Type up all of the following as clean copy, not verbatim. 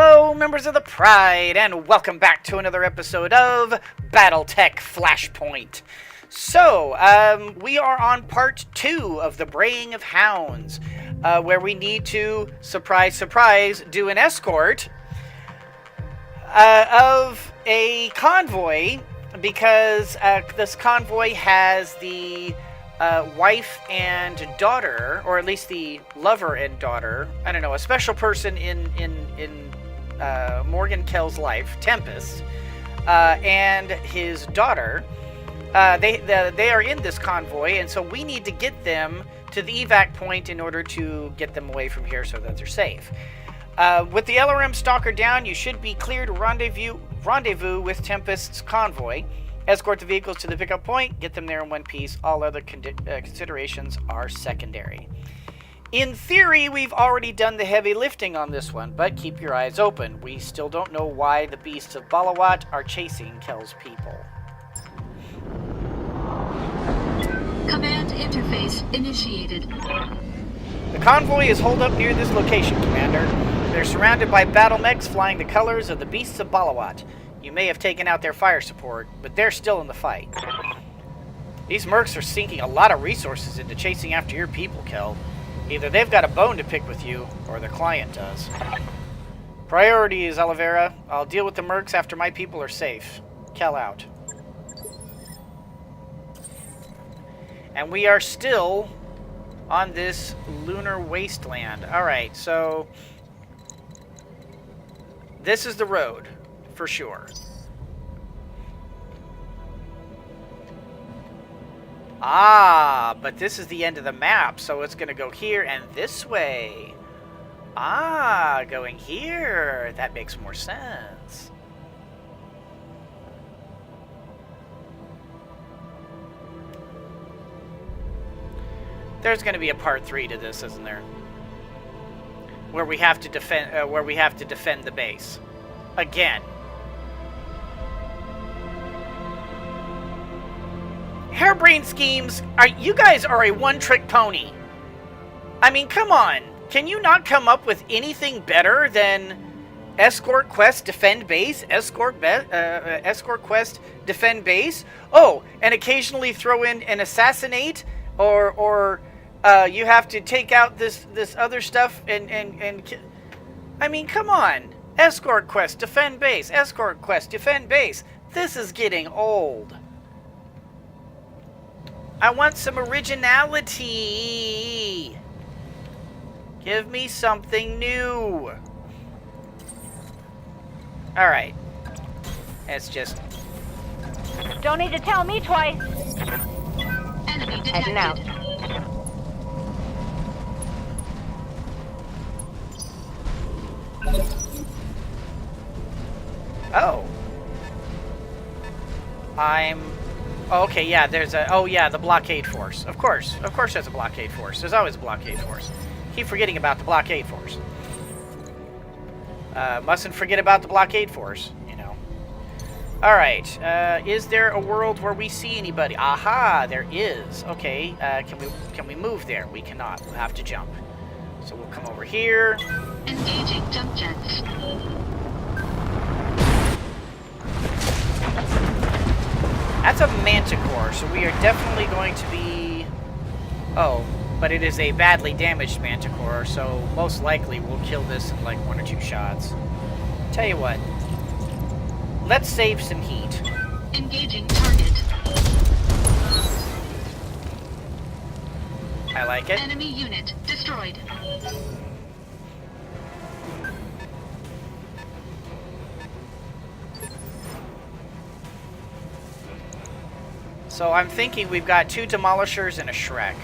Hello, members of the Pride, and welcome back to another episode of Battletech Flashpoint. So, we are on part 2 of the Braying of Hounds, where we need to, surprise, surprise, do an escort of a convoy, because this convoy has the wife and daughter, or at least the lover and daughter, I don't know, a special person in Morgan Kell's life, Tempest, and his daughter. They are in this convoy, and so we need to get them to the evac point in order to get them away from here so that they're safe. With the LRM Stalker down, you should be clear to rendezvous with Tempest's convoy. Escort the vehicles to the pickup point, get them there in one piece. All other considerations are secondary. In theory, we've already done the heavy lifting on this one, but keep your eyes open. We still don't know why the Beasts of Balawat are chasing Kell's people. Command interface initiated. The convoy is holed up near this location, Commander. They're surrounded by battle mechs flying the colors of the Beasts of Balawat. You may have taken out their fire support, but they're still in the fight. These mercs are sinking a lot of resources into chasing after your people, Kell. Either they've got a bone to pick with you, or their client does. Priority is Oliveira. I'll deal with the mercs after my people are safe. Kell out. And we are still on this lunar wasteland. Alright, so this is the road, for sure. Ah, but this is the end of the map, so it's going to go here and this way. Ah, going here. That makes more sense. There's going to be a part 3 to this, isn't there? Where we have to defend the base. Again. Harebrained schemes, you guys are a one-trick pony. I mean, come on. Can you not come up with anything better than escort quest defend base, escort quest defend base? Oh, and occasionally throw in an assassinate, or you have to take out this other stuff and I mean, come on. Escort quest defend base, escort quest defend base. This is getting old. I want some originality. Give me something new. Alright. It's just... Don't need to tell me twice. Enemy detected. Heading out. Oh. Okay, yeah, there's a... Oh, yeah, the blockade force. Of course there's a blockade force. There's always a blockade force. Keep forgetting about the blockade force. Mustn't forget about the blockade force, you know. Alright, is there a world where we see anybody? Aha, there is. Okay, can we move there? We cannot. We'll have to jump. So we'll come over here. Engaging jump jets. That's a manticore, so we are definitely going to be... Oh, but it is a badly damaged manticore, so most likely we'll kill this in like 1 or 2 shots. Tell you what, let's save some heat. Engaging target. I like it. Enemy unit destroyed. So I'm thinking we've got 2 demolishers and a Shrek.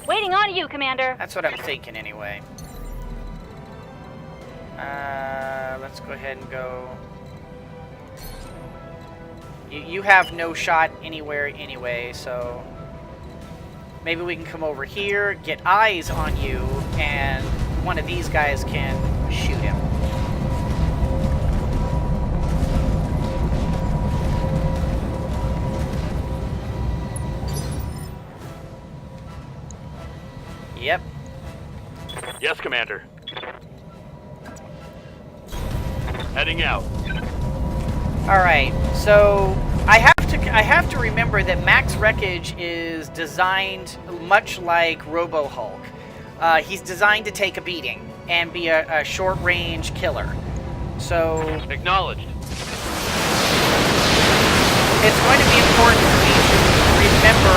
Waiting on you, Commander. That's what I'm thinking anyway. Let's go ahead and go. You have no shot anywhere anyway, so maybe we can come over here, get eyes on you, and one of these guys can shoot him. Yep. Yes, Commander. Heading out. All right, so I have to remember that Max Wreckage is designed much like Robo Hulk. He's designed to take a beating and be a short-range killer. So Acknowledged. it's going to be important for me to remember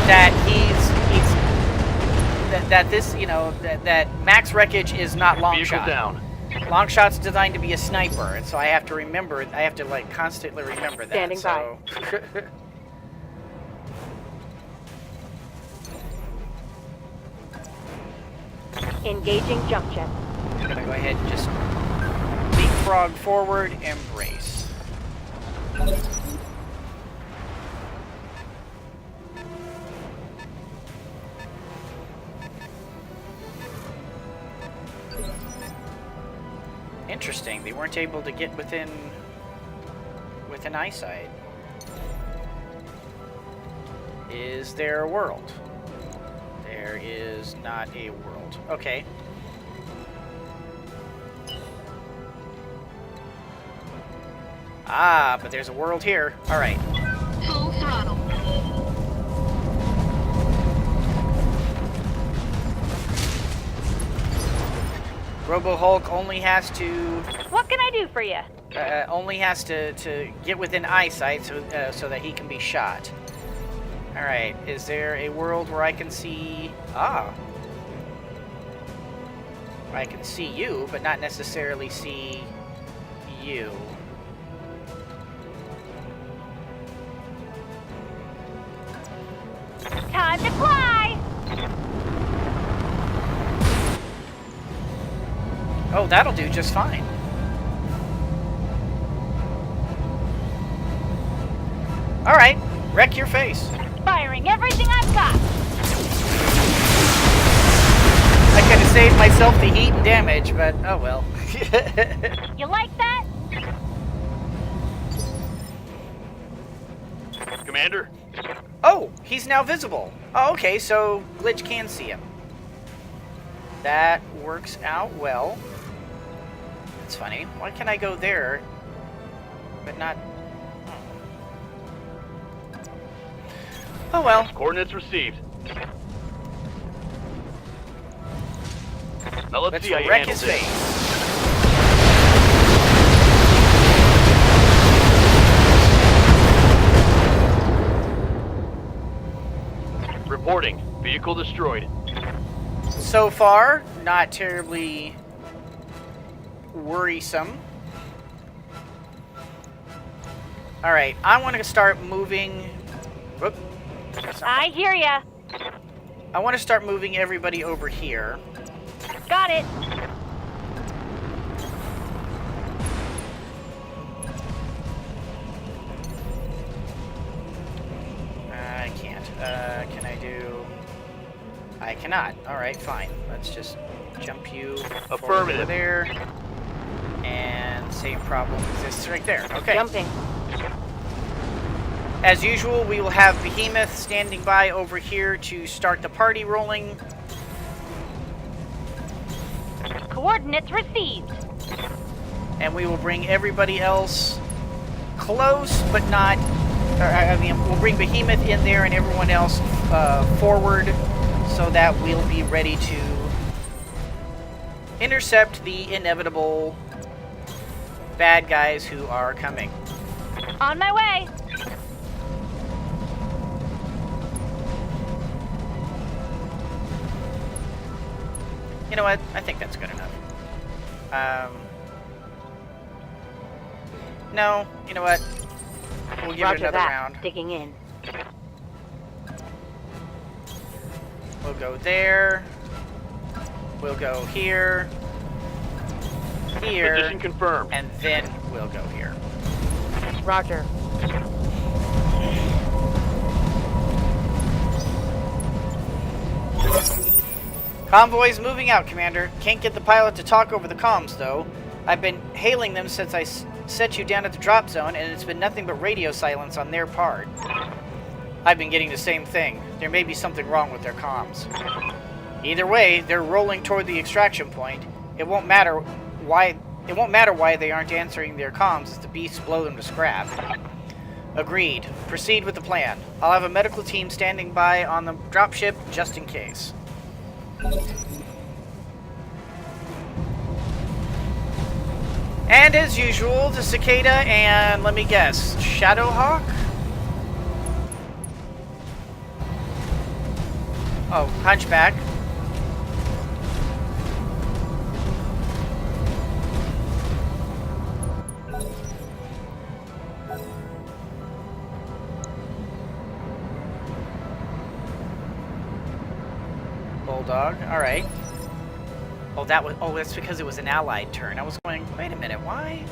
that that Max Wreckage is not Vehicle Longshot. down. Longshot's designed to be a sniper, and so I have to remember. I have to like constantly remember that. Standing by. Engaging jump jet. I'm gonna go ahead and just leapfrog forward, embrace. Interesting. They weren't able to get within eyesight. Is there a world? There is not a world. Okay. Ah, but there's a world here. All right. Full throttle. Robo Hulk only has to What can I do for you? to get within eyesight so that he can be shot. All right. Is there a world where I can see? Ah. I can see you, but not necessarily see you. Time to fly! Oh, that'll do just fine. All right, wreck your face. Firing everything I've got! I could have saved myself the heat and damage, but oh well. You like that? Commander? Oh, he's now visible. Oh, okay, so Glitch can see him. That works out well. That's funny. Why can I go there, but not... Oh well. Coordinates received. Now let's Let's see how you wreck handle his this. face. Reporting. Vehicle destroyed. So far, not terribly worrisome. All right, I want to start moving. Whoop. I hear ya. I want to start moving everybody over here. Got it. I can't. Can I do... I cannot. Alright, fine. Let's just jump you forward Affirmative. over there. And same problem exists right there. Okay. Jumping. As usual, we will have Behemoth standing by over here to start the party rolling. Coordinates received. And we will bring everybody else close, but not... we'll bring Behemoth in there and everyone else forward so that we'll be ready to intercept the inevitable bad guys who are coming. On my way. You know what? I think that's good enough. No, you know what? We'll give it Roger another that. round. Digging in. We'll go there. We'll go here. Here. Position confirmed. And then we'll go here. Roger. Convoy's moving out, Commander. Can't get the pilot to talk over the comms, though. I've been hailing them since I set you down at the drop zone, and it's been nothing but radio silence on their part. I've been getting the same thing. There may be something wrong with their comms. Either way, they're rolling toward the extraction point. It won't matter why It won't matter why they aren't answering their comms as the beasts blow them to scrap. Agreed. Proceed with the plan. I'll have a medical team standing by on the dropship just in case. And as usual, the Cicada and, let me guess, Shadowhawk? Oh, Hunchback. Bulldog, alright. Oh, that's because it was an allied turn. I was going, wait a minute, why?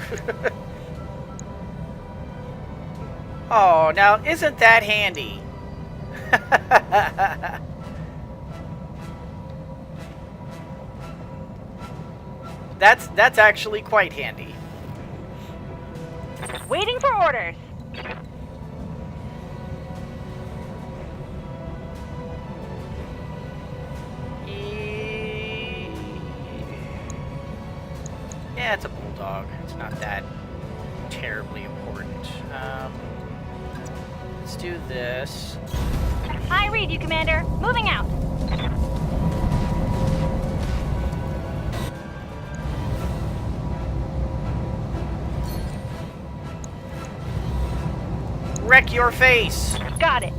Oh, now, isn't that handy? That's actually quite handy. Waiting for orders. Yeah, it's a bulldog. It's not that terribly important. Let's do this. I read you, Commander. Moving out. Wreck your face! Got it.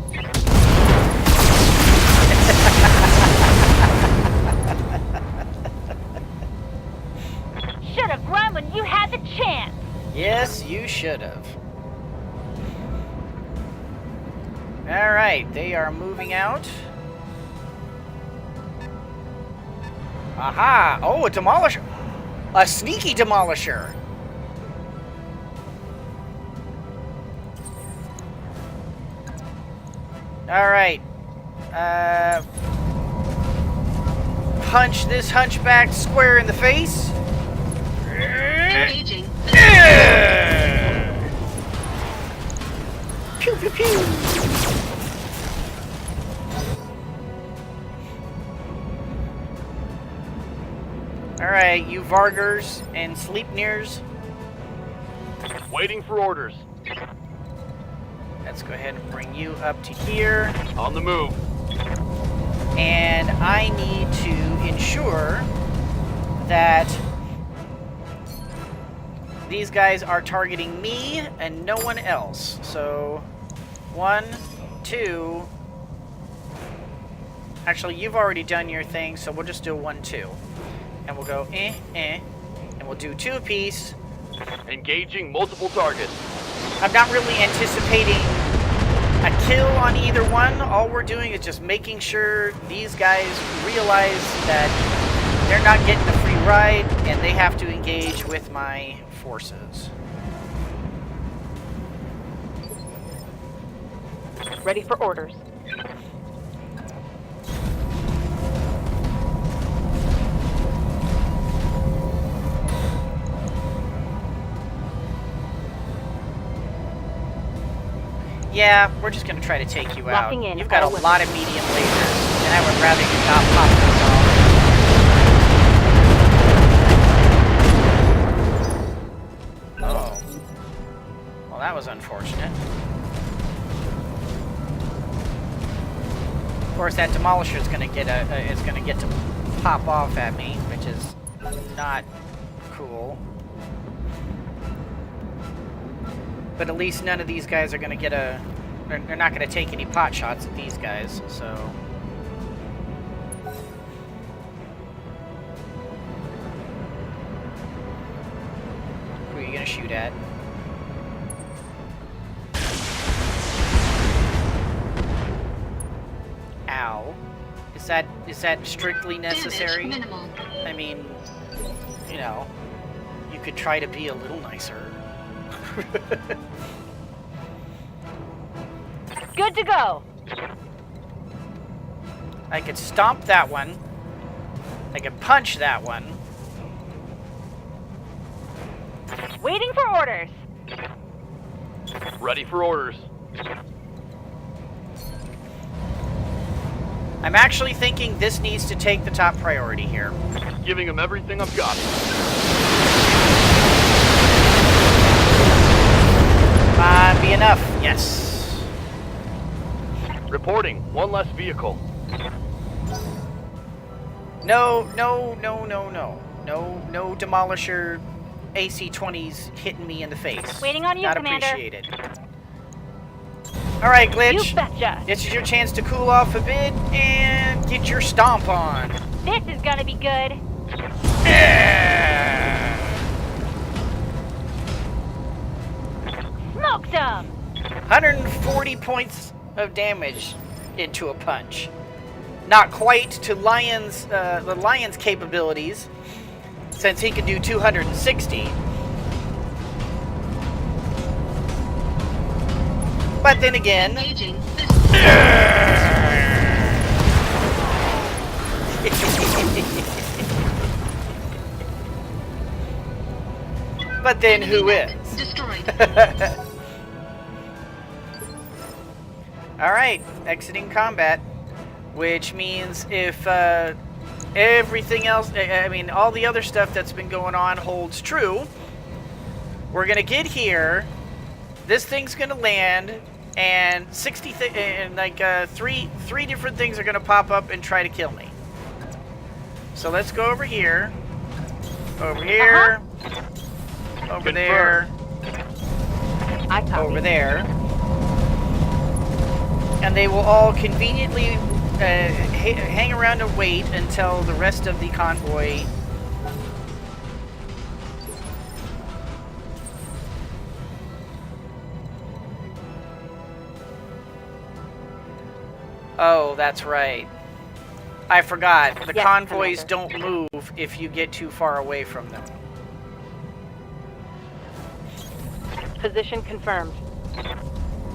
Should have run when you had the chance. Yes, you should have. Alright, they are moving out. Aha! Oh, a demolisher! A sneaky demolisher! Alright. Punch this hunchback square in the face. Engaging. Pew pew pew! Alright, you Vargers and Sleepnears. Waiting for orders. Let's go ahead and bring you up to here. On the move. And I need to ensure that these guys are targeting me and no one else. So, 1, 2. Actually, you've already done your thing, so we'll just do 1, 2. And we'll go and we'll do 2 apiece. Engaging multiple targets. I'm not really anticipating a kill on either one. All we're doing is just making sure these guys realize that they're not getting a free ride and they have to engage with my forces. Ready for orders. Yeah, we're just going to try to take you out. Locking in You've got a all lot of medium lasers, and I would rather you not pop those off. Oh. Well, that was unfortunate. Of course, that demolisher is going to get to pop off at me, which is not cool. But at least none of these guys are going to get a... They're not going to take any pot shots at these guys, so... Who are you going to shoot at? Ow. Is that strictly necessary? Damage minimal. I mean, you know, you could try to be a little nicer. Good to go. I could stomp that one. I could punch that one. Waiting for orders. Ready for orders. I'm actually thinking this needs to take the top priority here. Giving them everything I've got. enough. Yes. Reporting. One less vehicle. No Demolisher AC-20s hitting me in the face. Waiting on you, Not Commander. appreciated. All right, You Glitch. betcha. This is your chance to cool off a bit and get your stomp on. This is gonna be good. Smoked 'em. 140 points of damage into a punch. Not quite to the Lion's capabilities, since he can do 260. But then again, Engaging. but then who Enemy is? Destroyed. All right, exiting combat, which means if everything else, I mean, all the other stuff that's been going on holds true, we're gonna get here. This thing's gonna land, and three different things are gonna pop up and try to kill me. So let's go over here, over here, over there, I copy. over there, and they will all conveniently hang around and wait until the rest of the convoy. Oh, that's right. I forgot. The Yes, convoys Commander. don't move if you get too far away from them. Position confirmed.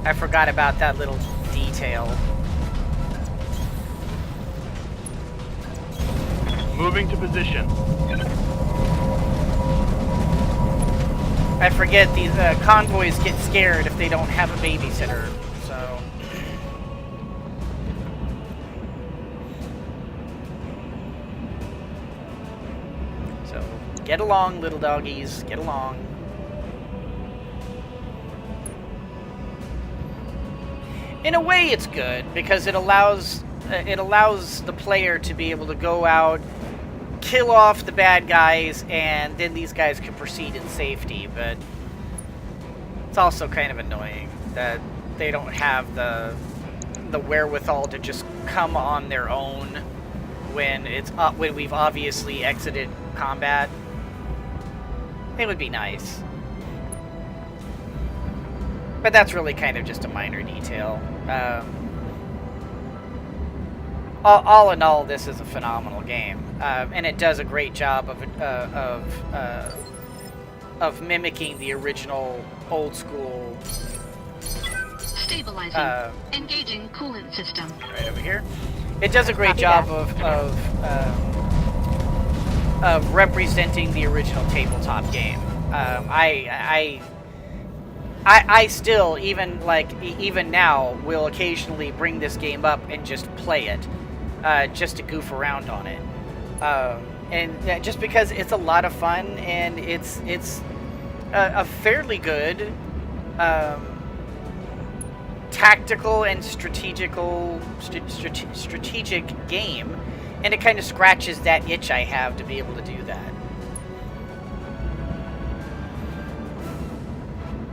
I forgot about that little detail. Moving to position. I forget these convoys get scared if they don't have a babysitter, so... So, get along, little doggies, get along. In a way, it's good because it allows the player to be able to go out, kill off the bad guys, and then these guys can proceed in safety. But it's also kind of annoying that they don't have the wherewithal to just come on their own when we've obviously exited combat. It would be nice. But that's really kind of just a minor detail. All in all, this is a phenomenal game, and it does a great job of mimicking the original old school. Stabilizing. Engaging coolant system. Right over here. It does a great Copy job that. of representing the original tabletop game. I still, even now, will occasionally bring this game up and just play it, just to goof around on it, and just because it's a lot of fun and it's a fairly good tactical and strategic game, and it kind of scratches that itch I have to be able to do that.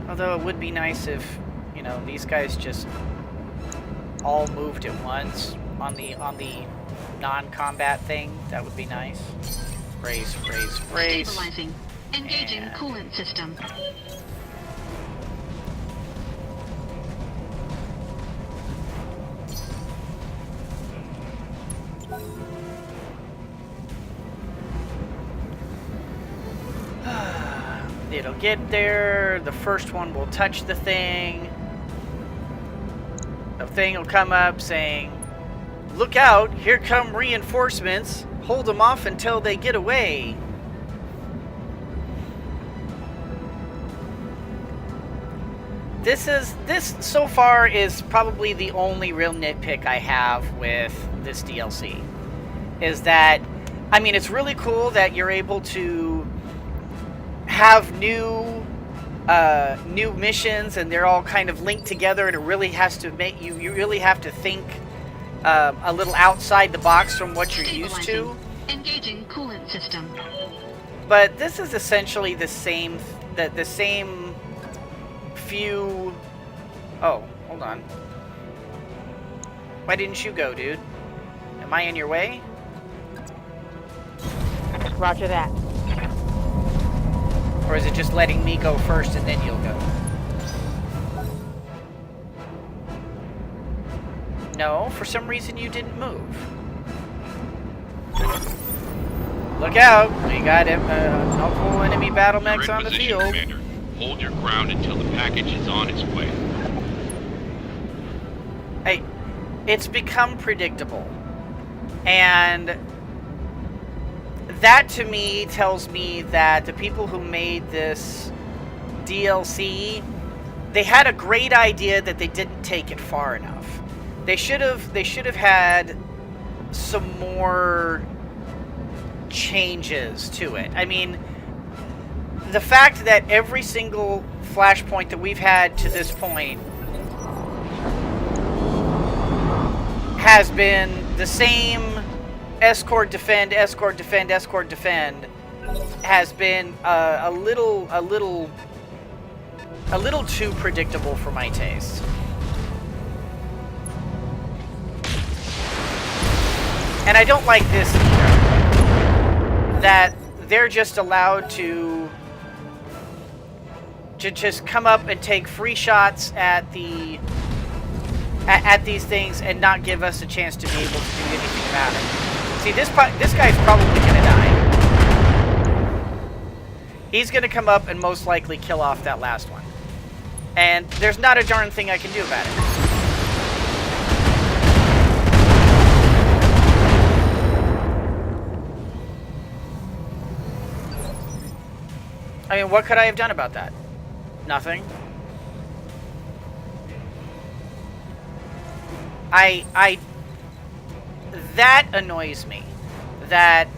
Although it would be nice if, these guys just all moved at once on the non-combat thing. That would be nice. Brace. Stabilizing. Engaging And- coolant system. It'll get there. The first one will touch the thing. The thing will come up saying, "Look out, here come reinforcements. Hold them off until they get away." This so far is probably the only real nitpick I have with this DLC. Is that, I mean, it's really cool that you're able to have new new missions, and they're all kind of linked together, and it really has to make you really have to think a little outside the box from what you're used to. Engaging coolant system. But this is essentially the same few. Oh, hold on. Why didn't you go, dude? Am I in your way? Roger that. Or is it just letting me go first and then you'll go? No, for some reason you didn't move. Look out! We got multiple enemy battle mechs on the field. Commander. Hold your ground until the package is on its way. Hey, it's become predictable. And that to me tells me that the people who made this DLC, they had a great idea that they didn't take it far enough. They should have had some more changes to it. I mean, the fact that every single Flashpoint that we've had to this point has been the same escort, defend, escort, defend, escort, defend, has been a little too predictable for my taste. And I don't like this either. That they're just allowed to just come up and take free shots at these things and not give us a chance to be able to do anything about it. See, this guy's probably gonna die. He's gonna come up and most likely kill off that last one. And there's not a darn thing I can do about it. I mean, what could I have done about that? Nothing. That annoys me. That,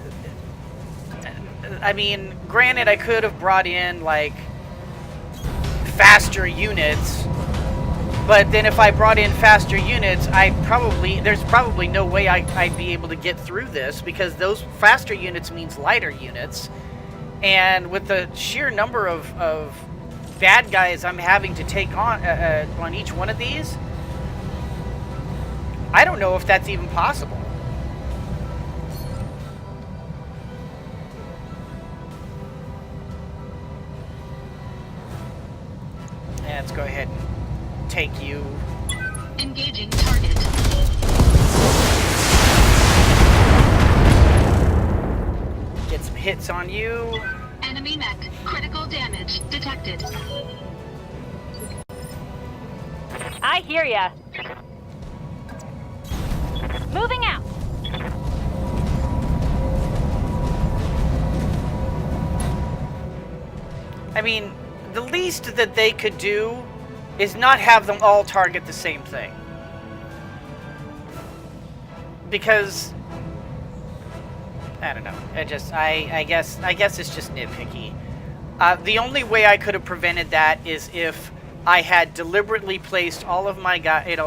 I mean, granted, I could have brought in, like, faster units, but then if I brought in faster units, there's probably no way I'd be able to get through this, because those faster units means lighter units, and with the sheer number of bad guys I'm having to take on each one of these, I don't know if that's even possible. Yeah, let's go ahead and take you. Engaging target. Get some hits on you. Enemy mech. Critical damage detected. I hear ya. Moving out. I mean, the least that they could do is not have them all target the same thing. Because I don't know. I guess it's just nitpicky. The only way I could have prevented that is if I had deliberately placed all of my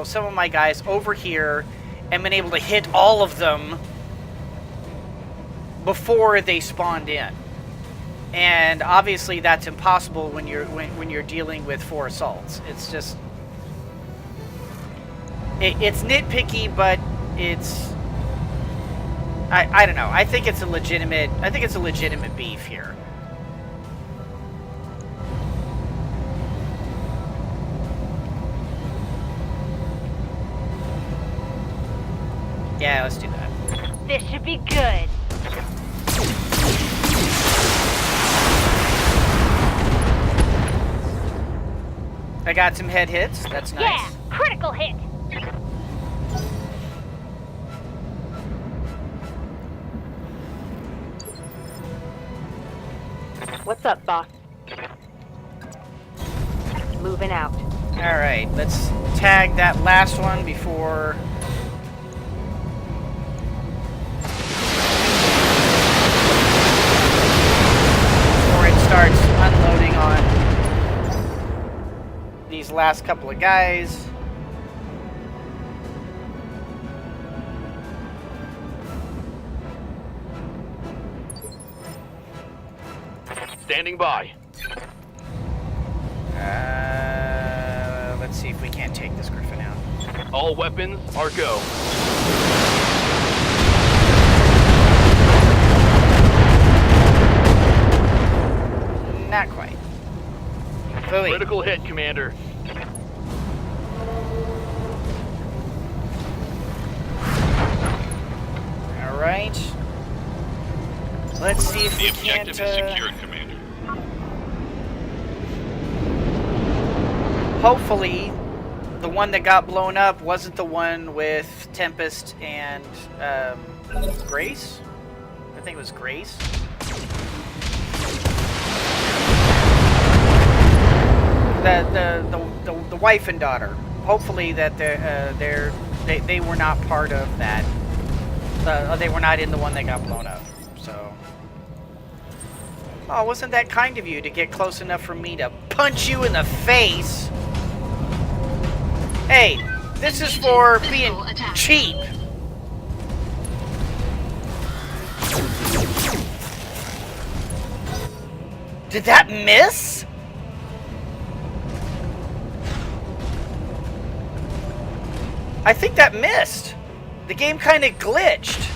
some of my guys over here and been able to hit all of them before they spawned in. And obviously that's impossible when you're dealing with 4 assaults. It's just it's nitpicky, but it's I don't know. I think it's a legitimate beef here. Yeah, let's do that. This should be good. I got some head hits. That's nice. Yeah, critical hit. What's up, boss? Moving out. All right, let's tag that last one before it starts unloading on these last couple of guys. Standing by. Let's see if we can't take this Griffin out. All weapons are go. Not quite. Phooey. Critical hit, Commander. All right. Let's see if The we objective can't. is secured, Commander. Hopefully, the one that got blown up wasn't the one with Tempest and Grace. I think it was Grace. The wife and daughter. Hopefully that they were not part of that. They were not in the one that got blown up. So. Oh, wasn't that kind of you to get close enough for me to punch you in the face? Hey, this is for being cheap. Did that miss? I think that missed. The game kind of glitched.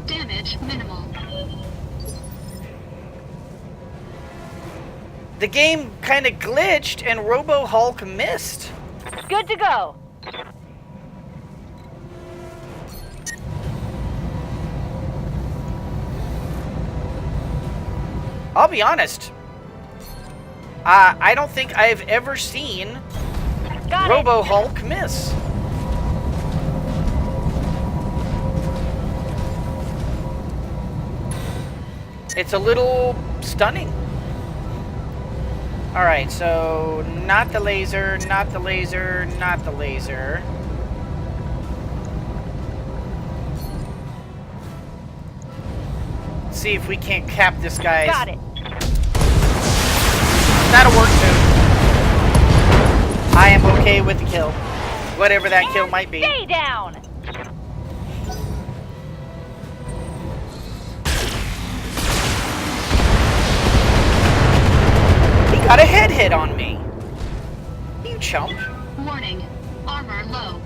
Damage minimal. The game kind of glitched and Robo Hulk missed. Good to go. I'll be honest. I don't think I've ever seen Got Robo it. Hulk miss. It's a little stunning. Alright, so not the laser, not the laser, not the laser. See if we can't cap this guy's. Got it. That'll work too. I am okay with the kill. Whatever that kill might be. Stay down. He got a head hit on me. You chump. Warning. Armor low.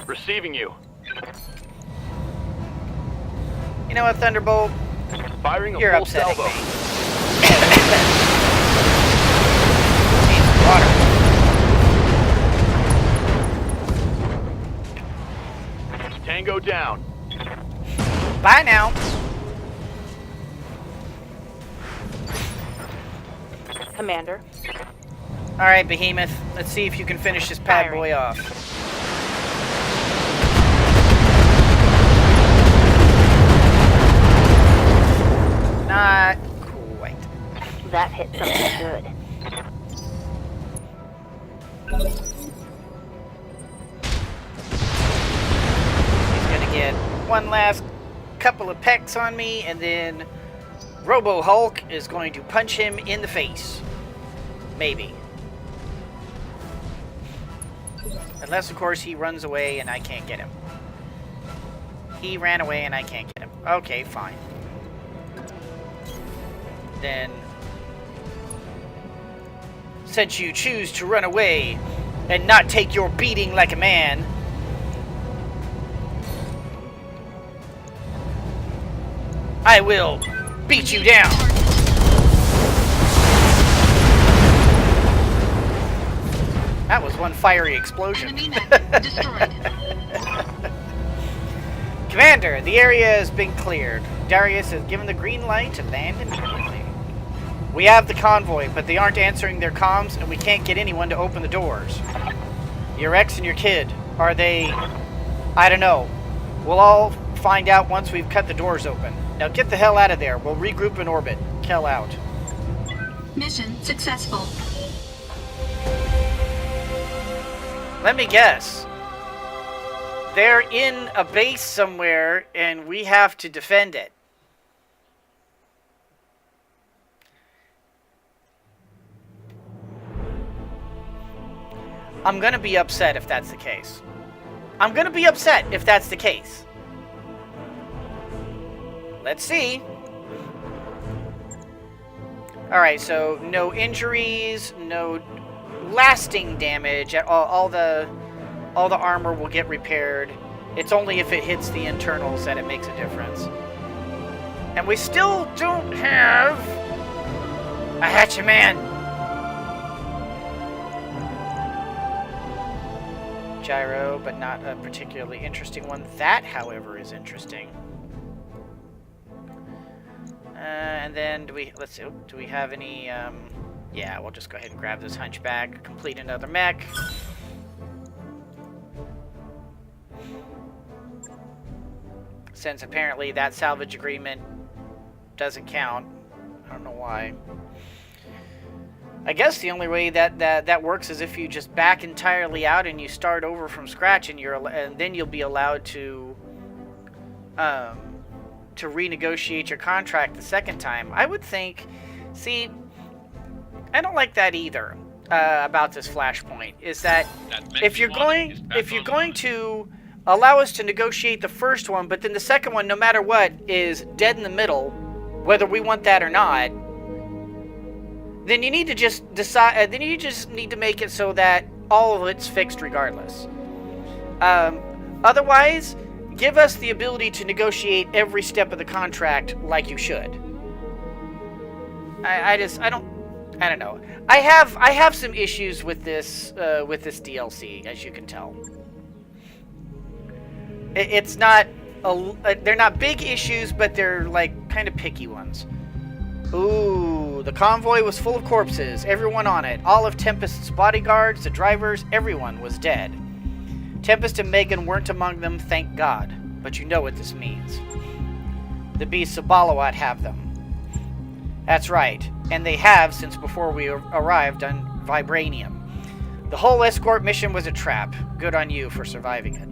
Receiving you. You know what, Thunderbolt? Firing a You're full upsetting salvo. me. Needs water. Tango down. Bye now. Commander. All right, Behemoth. Let's see if you can finish this bad Firing. boy off. Not quite. That hit something good. He's gonna get one last couple of pecks on me, and then Robo Hulk is going to punch him in the face. Maybe. Unless, of course, he runs away and I can't get him. He ran away and I can't get him. Okay, fine. Then, since you choose to run away and not take your beating like a man, I will beat you down. That was one fiery explosion. Enemy mech destroyed. Commander, the area has been cleared. Darius has given the green light to land immediately. We have the convoy, but they aren't answering their comms, and we can't get anyone to open the doors. Your ex and your kid, are they... I don't know. We'll all find out once we've cut the doors open. Now get the hell out of there. We'll regroup in orbit. Kell out. Mission successful. Let me guess. They're in a base somewhere, and we have to defend it. I'm gonna be upset if that's the case. I'm gonna be upset if that's the case. Let's see. Alright, so no injuries, no lasting damage. All the armor will get repaired. It's only if it hits the internals that it makes a difference. And we still don't have a Hatchaman. Gyro, but not a particularly interesting one. That, however, is interesting. And then let's see, do we have any, yeah, we'll just go ahead and grab this hunchback, complete another mech. Since apparently that salvage agreement doesn't count. I don't know why. I guess the only way that works is if you just back entirely out and you start over from scratch, and then you'll be allowed to renegotiate your contract the second time. I would think, see, I don't like that either about this Flashpoint, is that if you're going to allow us to negotiate the first one, but then the second one, no matter what, is dead in the middle, whether we want that or not, then you need to just decide. Then you just need to make it so that all of it's fixed regardless. Otherwise, give us the ability to negotiate every step of the contract like you should. I don't know. I have some issues with this DLC, as you can tell. It's not they're not big issues, but they're like kind of picky ones. Ooh, the convoy was full of corpses, everyone on it. All of Tempest's bodyguards, the drivers, everyone was dead. Tempest and Megan weren't among them, thank God. But you know what this means. The Beasts of Balawat have them. That's right, and they have since before we arrived on Vibranium. The whole escort mission was a trap. Good on you for surviving it.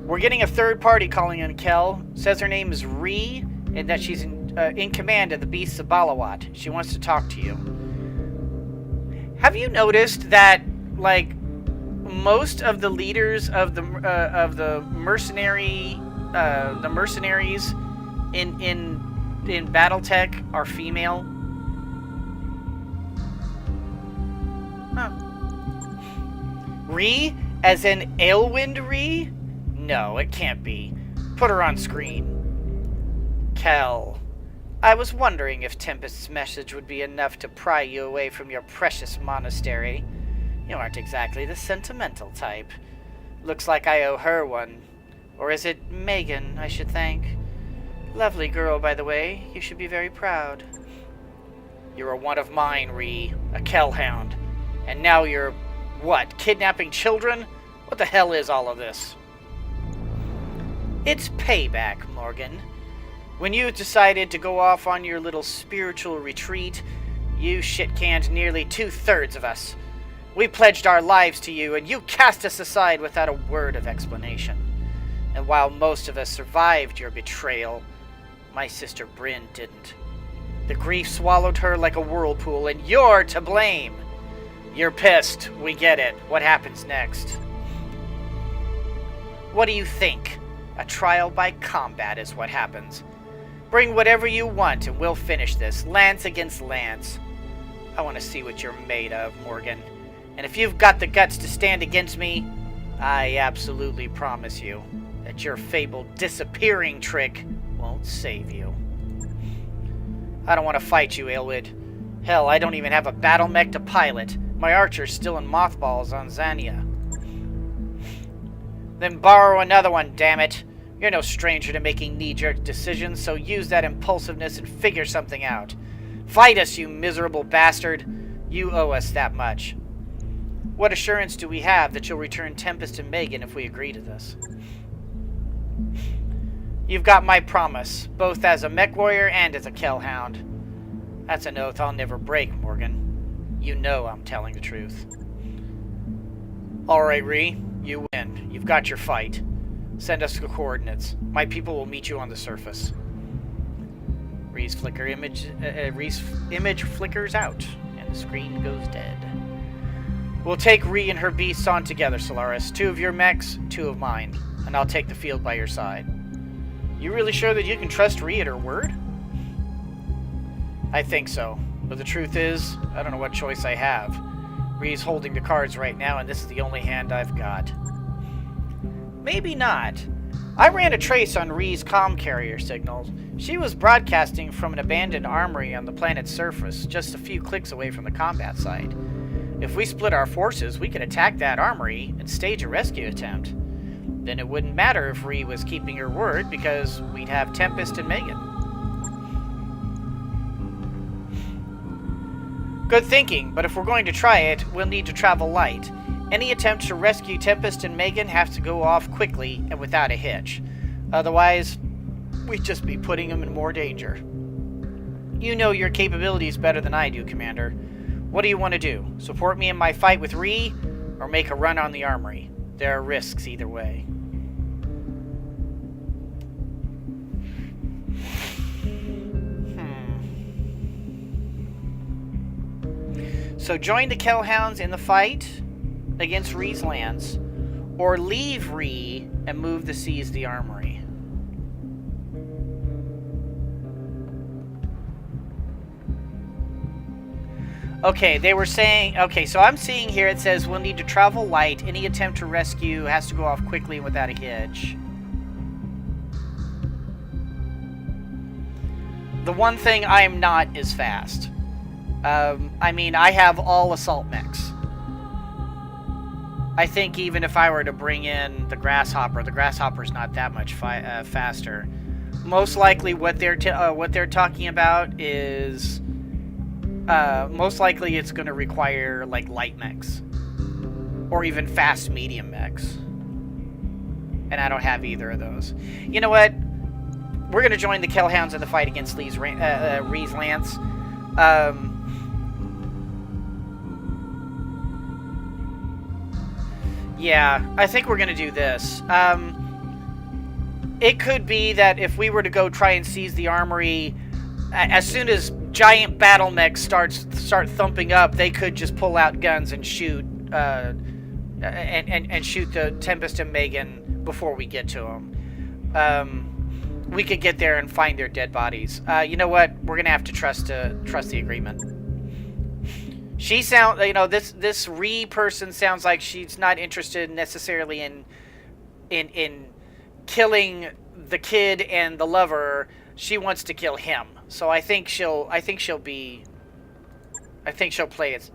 We're getting a third party calling in Kell. Says her name is Ree, and that she's in command of the Beasts of Balawat. She wants to talk to you. Have you noticed that, like, most of the leaders of the mercenaries in Battletech are female? Huh. Ree, as in Aelwind Ree? No, it can't be. Put her on screen. Kell, I was wondering if Tempest's message would be enough to pry you away from your precious monastery. You aren't exactly the sentimental type. Looks like I owe her one. Or is it Megan, I should thank? Lovely girl, by the way. You should be very proud. You're one of mine, Ree. A Kellhound. And now you're, what, kidnapping children? What the hell is all of this? It's payback, Morgan. When you decided to go off on your little spiritual retreat, you shit-canned nearly 2/3 of us. We pledged our lives to you, and you cast us aside without a word of explanation. And while most of us survived your betrayal, my sister Bryn didn't. The grief swallowed her like a whirlpool, and you're to blame. You're pissed. We get it. What happens next? What do you think? A trial by combat is what happens. Bring whatever you want, and we'll finish this, lance against lance. I want to see what you're made of, Morgan. And if you've got the guts to stand against me, I absolutely promise you that your fabled disappearing trick won't save you. I don't want to fight you, Aelwyd. Hell, I don't even have a battle mech to pilot. My archer's still in mothballs on Zania. Then borrow another one, damn it. You're no stranger to making knee-jerk decisions, so use that impulsiveness and figure something out. Fight us, you miserable bastard. You owe us that much. What assurance do we have that you'll return Tempest and Megan if we agree to this? You've got my promise, both as a mech warrior and as a Kellhound. That's an oath I'll never break, Morgan. You know I'm telling the truth. Alright, Ree. You win. You've got your fight. Send us the coordinates. My people will meet you on the surface. Ree's image flickers out, and the screen goes dead. We'll take Ree and her beasts on together, Solaris. 2 of your mechs, 2 of mine. And I'll take the field by your side. You really sure that you can trust Ree at her word? I think so. But the truth is, I don't know what choice I have. Ree's holding the cards right now, and this is the only hand I've got. Maybe not. I ran a trace on Ree's comm carrier signals. She was broadcasting from an abandoned armory on the planet's surface, just a few clicks away from the combat site. If we split our forces, we could attack that armory and stage a rescue attempt. Then it wouldn't matter if Ree was keeping her word, because we'd have Tempest and Megan. Good thinking, but if we're going to try it, we'll need to travel light. Any attempt to rescue Tempest and Megan have to go off quickly and without a hitch. Otherwise, we'd just be putting them in more danger. You know your capabilities better than I do, Commander. What do you want to do? Support me in my fight with Ree, or make a run on the armory? There are risks either way. So join the Kell Hounds in the fight against Ree's Lance, or leave Ree and move to seize the armory. Okay, they were saying... Okay, so I'm seeing here it says we'll need to travel light. Any attempt to rescue has to go off quickly and without a hitch. The one thing I am not is fast. I mean, I have all assault mechs. I think even if I were to bring in the Grasshopper's not that much faster. Most likely, what they're talking about is most likely it's going to require like light mechs or even fast medium mechs, and I don't have either of those. You know what? We're going to join the Kell Hounds in the fight against Ree's Lance. Yeah, I think we're going to do this. It could be that if we were to go try and seize the armory, as soon as giant battle mechs start thumping up, they could just pull out guns and shoot and shoot the Tempest and Megan before we get to them. We could get there and find their dead bodies. You know what? We're going to have to trust the agreement. She this Ree person sounds like she's not interested necessarily in killing the kid and the lover. She wants to kill him. So I think she'll play it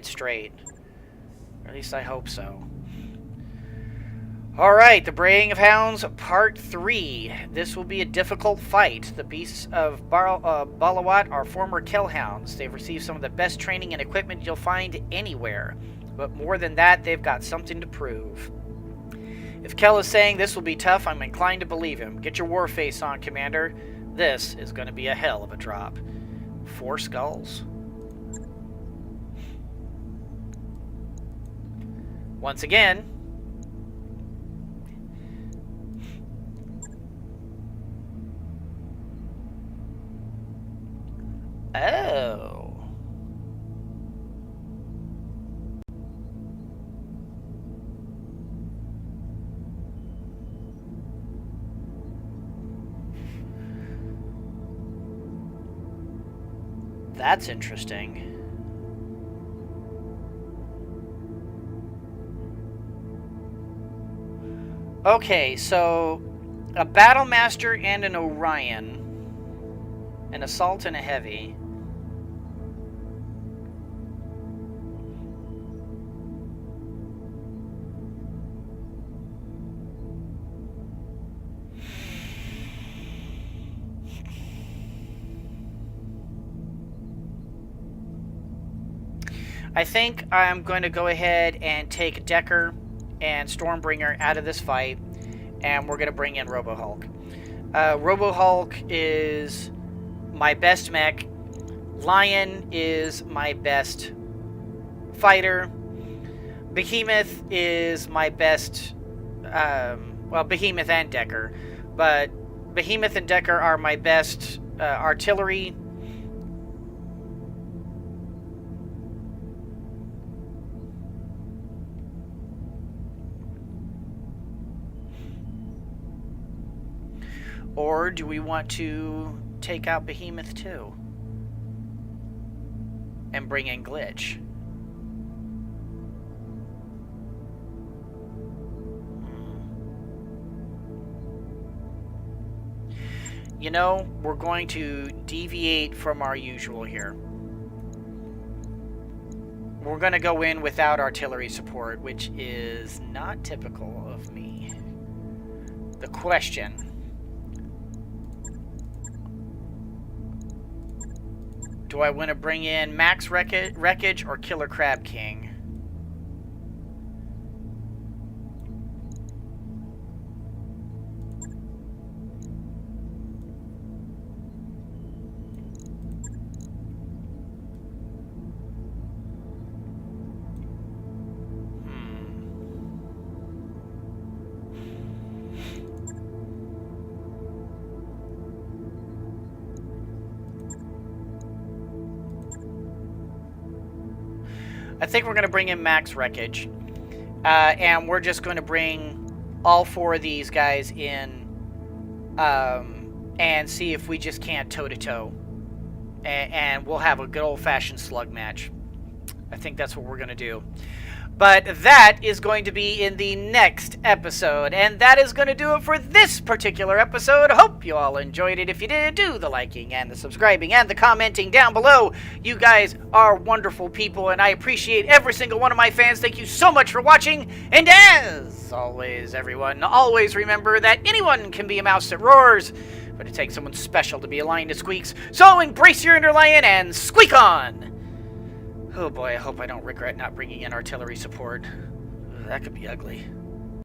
straight. Or at least I hope so. Alright, the Braying of Hounds, Part 3. This will be a difficult fight. The Beasts of Balawat are former Kell Hounds. They've received some of the best training and equipment you'll find anywhere. But more than that, they've got something to prove. If Kell is saying this will be tough, I'm inclined to believe him. Get your war face on, Commander. This is going to be a hell of a drop. 4 skulls. Once again... Oh. That's interesting. Okay, so a Battle Master and an Orion. An Assault and a Heavy. I think I'm going to go ahead and take Decker and Stormbringer out of this fight, and we're going to bring in Robo-Hulk. Robo-Hulk is my best mech. Lion is my best fighter. Behemoth is my best, well, Behemoth and Decker, but Behemoth and Decker are my best artillery. Or do we want to take out Behemoth too? And bring in Glitch? You know, we're going to deviate from our usual here. We're going to go in without artillery support, which is not typical of me. The question: do I want to bring in Max Wreckage or Killer Crab King? I think we're going to bring in Max Wreckage. And we're just going to bring all 4 of these guys in and see if we just can't toe-to-toe. And we'll have a good old-fashioned slug match. I think that's what we're going to do. But that is going to be in the next episode. And that is going to do it for this particular episode. Hope you all enjoyed it. If you did, do the liking and the subscribing and the commenting down below. You guys are wonderful people, and I appreciate every single one of my fans. Thank you so much for watching. And as always, everyone, always remember that anyone can be a mouse that roars, but it takes someone special to be a lion that squeaks. So embrace your inner lion and squeak on! Oh boy, I hope I don't regret not bringing in artillery support. That could be ugly.